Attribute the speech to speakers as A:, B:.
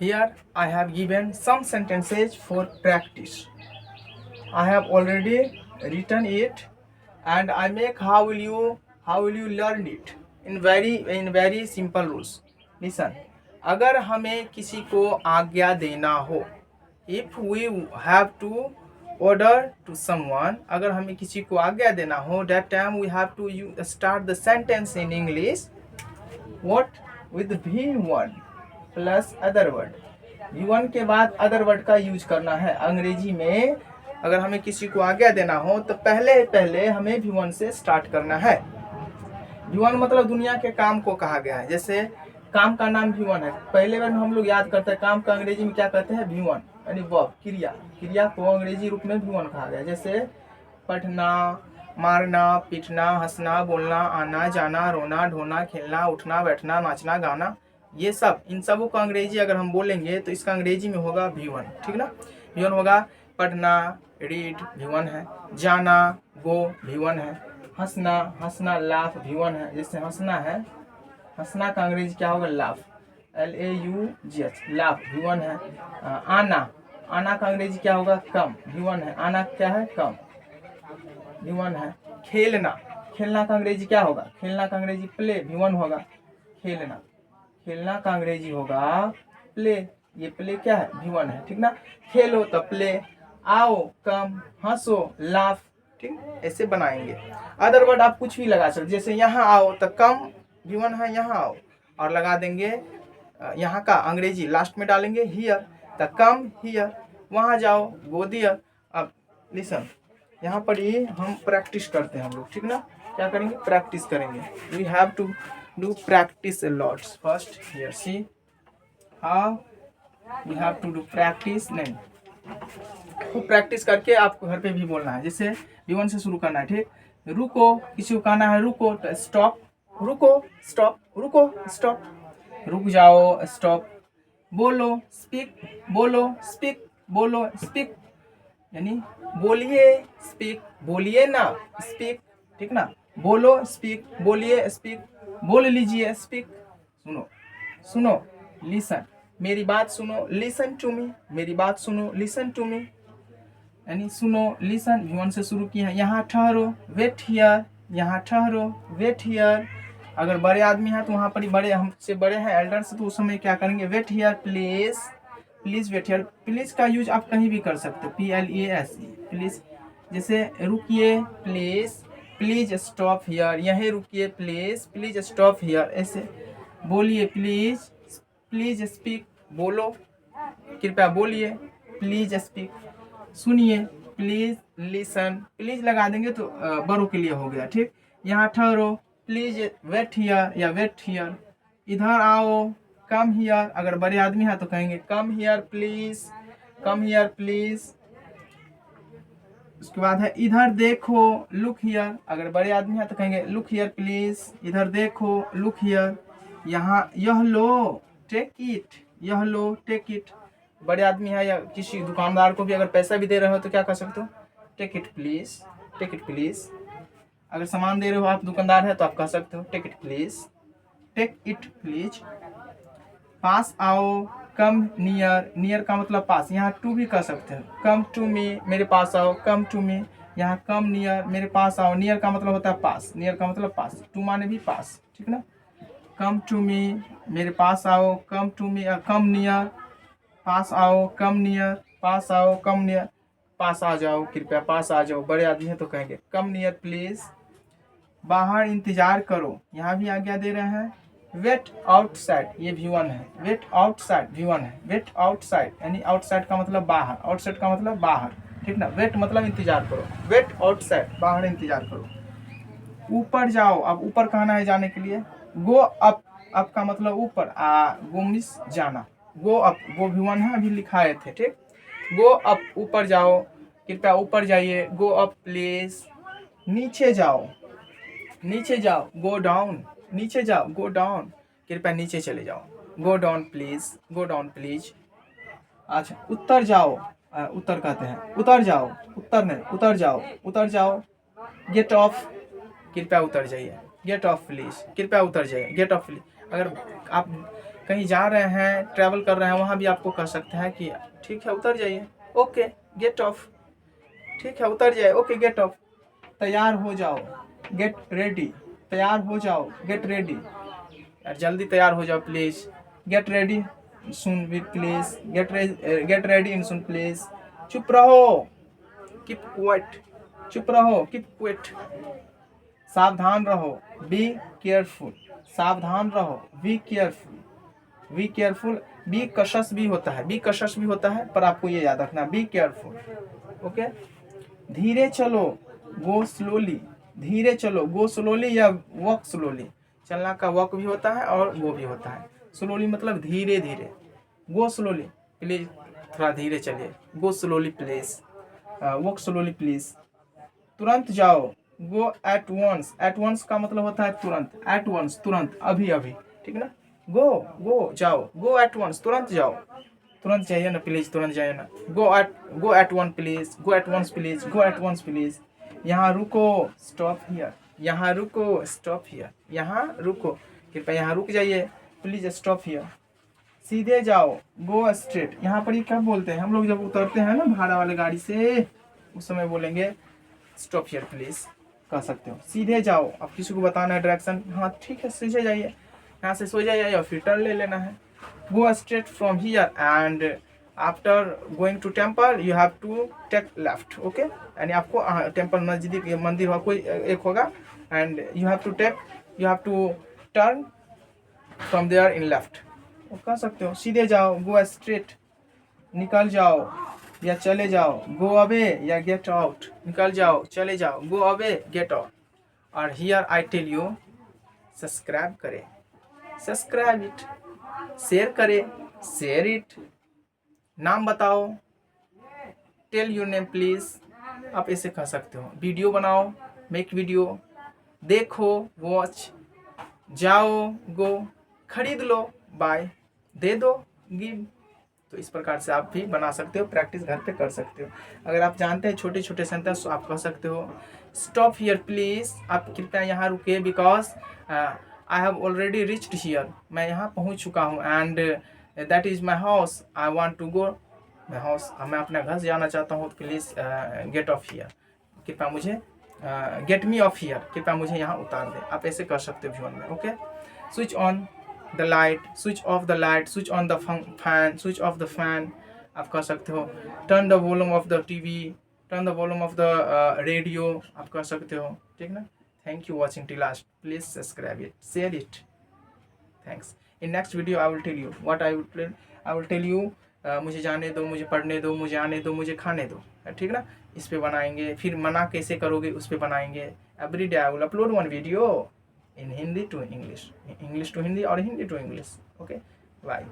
A: Here I have given some sentences for practice. I have already written it, and I make how will you learn it in very simple rules. Listen. अगर हमें किसी को आज्ञा देना हो, if we have to order to someone, अगर हमें किसी को आज्ञा देना हो, that time we have to start the sentence in English. What? With V1 plus other word. V1 के बाद अदर वर्ड का यूज करना है। अंग्रेजी में अगर हमें किसी को आज्ञा देना हो तो पहले पहले हमें V1 से स्टार्ट करना है। V1 मतलब दुनिया के काम को कहा गया है। जैसे काम का नाम V1 है। पहले बार में हम लोग याद करते हैं काम का अंग्रेजी में क्या कहते हैं, V1 यानी वर्ब, क्रिया को अंग्रेजी रूप में V1 कहा गया। जैसे पढ़ना, मारना, पीटना, हंसना, बोलना, आना जाना, रोना, ढोना, खेलना, उठना, बैठना, नाचना, गाना, ये सब, इन सबों का अंग्रेजी अगर हम बोलेंगे तो इसका अंग्रेजी में होगा V1। ठीक ना। V1 होगा पढ़ना, रीड, V1 है। जाना, गो, V1 है। हंसना, लाफ, V1 है। जैसे हंसना है, हंसना का अंग्रेजी क्या होगा, लाफ, LAUGH, लाफ, V1 है। आना का अंग्रेजी क्या होगा, कम, V1 है। आना क्या है, कम, V1 है। खेलना का अंग्रेजी क्या होगा, खेलना का अंग्रेजी प्ले, V1 होगा। खेलना का अंग्रेजी होगा प्ले, ये प्ले क्या है, V1 है। ठीक ना। खेलो तो प्ले, आओ, कम, हंसो, लाफ। ठीक, ऐसे बनाएंगे। अदर वर्ड आप कुछ भी लगा सकते, जैसे यहाँ आओ तो कम, V1 है, यहाँ आओ, और लगा देंगे यहाँ का अंग्रेजी लास्ट में डालेंगे हियर, तो कम हियर। वहाँ जाओ, गो दियर। अब लिसन, यहाँ पर ही हम प्रैक्टिस करते हैं हम लोग। ठीक ना। क्या करेंगे, प्रैक्टिस करेंगे। We have to do practice a lot. First here see how we have to do practice. नहीं, तो प्रैक्टिस करके आपको घर पे भी बोलना है। जैसे V1 से शुरू करना है। ठीक, रुको, किसी को कहना है रुको तो स्टॉप, रुको, स्टॉप, रुको, स्टॉप, रुक जाओ, स्टॉप, बोलो, स्पीक, बोलो, स्पीक, बोलो, स्पीक, यानी बोलिए, स्पीक, बोलिए ना, स्पीक। ठीक ना। बोलो, स्पीक, बोलिए, स्पीक, बोल लीजिए, स्पीक। सुनो, लिसन, मेरी बात सुनो, लिसन टू मी, मेरी बात सुनो, लिसन टू मी, यानी सुनो, लिसन, V1 से शुरू किया है। यहाँ ठहरो, वेट हियर, यहाँ ठहरो, वेट हियर। अगर बड़े आदमी हैं तो वहाँ पर ही, बड़े हमसे बड़े हैं, एल्डर्स, तो उस समय क्या करेंगे, wait here please, please wait here. Please का यूज आप कहीं भी कर सकते हो, PLEASE, प्लीज। जैसे रुकिए, प्लीज, प्लीज स्टॉप हियर, यहीं रुकिए, प्लीज, प्लीज स्टॉप हियर। ऐसे बोलिए, प्लीज, प्लीज स्पीक, बोलो, कृपया बोलिए, प्लीज स्पीक। सुनिए, प्लीज लिसन, प्लीज लगा देंगे तो बड़ों के लिए हो गया। ठीक, यहाँ ठहरो, प्लीज वेट हियर या वेट हियर। इधर आओ, कम हियर, अगर बड़े आदमी हैं तो कहेंगे come here please, come here please. उसके बाद है इधर देखो, लुक हियर, अगर बड़े आदमी हैं तो कहेंगे लुक हियर प्लीज, इधर देखो, लुक हियर। यहाँ यह लो, टेक इट, यह लो, टेक इट। बड़े आदमी है या किसी दुकानदार को भी अगर पैसा भी दे रहे हो तो क्या कर सकते हो, take it please, take it please. अगर सामान दे रहे हो, आप दुकानदार है तो आप कह सकते हो take it please, take it please. पास आओ, कम नियर, नियर का मतलब पास, यहाँ टू भी कह सकते हो, कम टू मी, मेरे पास आओ, कम टू मी। यहाँ कम नियर, मेरे पास आओ, नियर का मतलब होता है पास, नियर का मतलब पास, टू माने भी पास। ठीक ना। कम टू मी, मेरे पास आओ, come to me, come near, पास आओ, कम नियर, पास आओ, कम नियर, पास आ जाओ, कृपया पास आ जाओ। बड़े आदमी हैं तो कहेंगे कम नियर प्लीज। बाहर इंतजार करो, यहाँ भी आज्ञा दे रहे हैं। वेट आउटसाइड, ये V1 है। वेट आउटसाइड, V1 है। वेट आउटसाइड यानी आउटसाइड का मतलब बाहर, आउटसाइड का मतलब बाहर। ठीक ना। वेट मतलब इंतजार करो, वेट आउटसाइड, बाहर इंतजार करो। ऊपर जाओ, अब ऊपर कहना है जाने के लिए। गो अप, अप का मतलब ऊपर, गो मिस जाना, गो अप, गो V1 है, अभी लिखाए थे। ठीक, गो अप, ऊपर जाओ, कृपया ऊपर जाइए, गो अप प्लीज। नीचे जाओ, नीचे जाओ, गो डाउन, नीचे जाओ, गो डाउन, कृपया नीचे चले जाओ, go down please, go down please. अच्छा, उत्तर जाओ, उत्तर कहते हैं, उतर जाओ, उत्तर नहीं, उतर जाओ, उतर जाओ। गेट ऑफ, कृपया उतर जाइए, गेट ऑफ प्लीज, कृपया उतर जाइए, गेट ऑफ प्लीज। अगर आप कहीं जा रहे हैं, ट्रैवल कर रहे हैं, वहाँ भी आपको कह सकते हैं कि ठीक है उतर जाइए, ओके गेट ऑफ, ठीक है उतर जाइए, ओके गेट ऑफ। तैयार हो जाओ, गेट रेडी, तैयार हो जाओ, गेट रेडी, यार जल्दी तैयार हो जाओ please, get ready soon with please, get ready in soon please. चुप रहो, कीप क्वाइट, चुप रहो, कीप क्वाइट। सावधान रहो, बी केयरफुल, सावधान रहो, be careful, be careful. Be cautious भी होता है, बी कशस भी होता है, पर आपको ये याद रखना, बी केयरफुल, ओके। धीरे चलो, गो स्लोली, धीरे चलो, गो स्लोली या वॉक स्लोली। चलना का वॉक भी होता है और गो भी होता है। स्लोली मतलब धीरे धीरे, गो स्लोली प्लीज, थोड़ा धीरे चलिए, go slowly please, walk slowly please. तुरंत जाओ, go at once, at once का मतलब होता है तुरंत, एट वंस तुरंत, अभी अभी, ठीक ना। गो जाओ, गो एट वंस तुरंत जाओ, तुरंत जाइए ना प्लीज, तुरंत जाइए ना। Go at one please, go at once please, go at once please. यहाँ रुको, स्टॉप हियर, यहाँ रुको, स्टॉप हियर, यहाँ रुको, कृपया यहाँ रुक जाइए, प्लीज स्टॉप हियर। सीधे जाओ, गो स्ट्रेट। यहाँ पर ये क्या बोलते हैं हम लोग जब उतरते हैं ना भाड़ा वाले गाड़ी से, उस समय बोलेंगे स्टॉप हियर प्लीज, कह सकते हो। सीधे जाओ, अब किसी को बताना है डायरेक्शन, हाँ ठीक है सीधे जाइए, यहाँ से सो जाइए और फिर टर्न ले लेना है। Go straight from here and after going to temple you have to take left, okay. यानी आपको टेम्पल नजदीक मंदिर हो कोई एक होगा, and you have to turn from there in left, वो कह सकते हो। सीधे जाओ, गो स्ट्रेट, निकल जाओ या चले जाओ, गो अवे या गेट आउट, निकल जाओ, चले जाओ, गो अवे, गेट आउट। और here I tell you, subscribe करें, सब्सक्राइब इट, शेयर करें, शेयर इट। नाम बताओ, टेल योर नेम प्लीज, आप ऐसे कह सकते हो। वीडियो बनाओ, मेक वीडियो, देखो, वॉच, जाओ, गो, खरीद लो, बाय, दे दो, गिव। तो इस प्रकार से आप भी बना सकते हो, प्रैक्टिस घर पे कर सकते हो। अगर आप जानते हैं छोटे छोटे सेंटेंस तो आप कह सकते हो स्टॉप हियर प्लीज, आप कृपया यहाँ रुके, because I have already reached here, मैं यहाँ पहुँच चुका हूँ, and that is my house, I want to go my house, मैं अपना घर जाना चाहता हूँ, प्लीज गेट ऑफ हियर, कृपया मुझे गेट मी ऑफ हियर, कृपया मुझे यहाँ उतार दे। आप ऐसे कर सकते हो जीवन में, okay. Switch on the light, switch off the light, switch on the fan, switch off the fan, आप कह सकते हो। Turn the volume off the TV, turn the volume off the radio, आप कह सकते हो, ठीक ना। Thank you watching till last, please subscribe it, share it, thanks. In next video I will tell you what I will tell you, मुझे जाने दो, मुझे पढ़ने दो, मुझे आने दो, मुझे खाने दो, ठीक ना। इस पे बनाएंगे, फिर मना कैसे करोगे उस पे बनाएंगे। Every day I will upload one video in Hindi to English, English to Hindi or Hindi to English, okay, bye.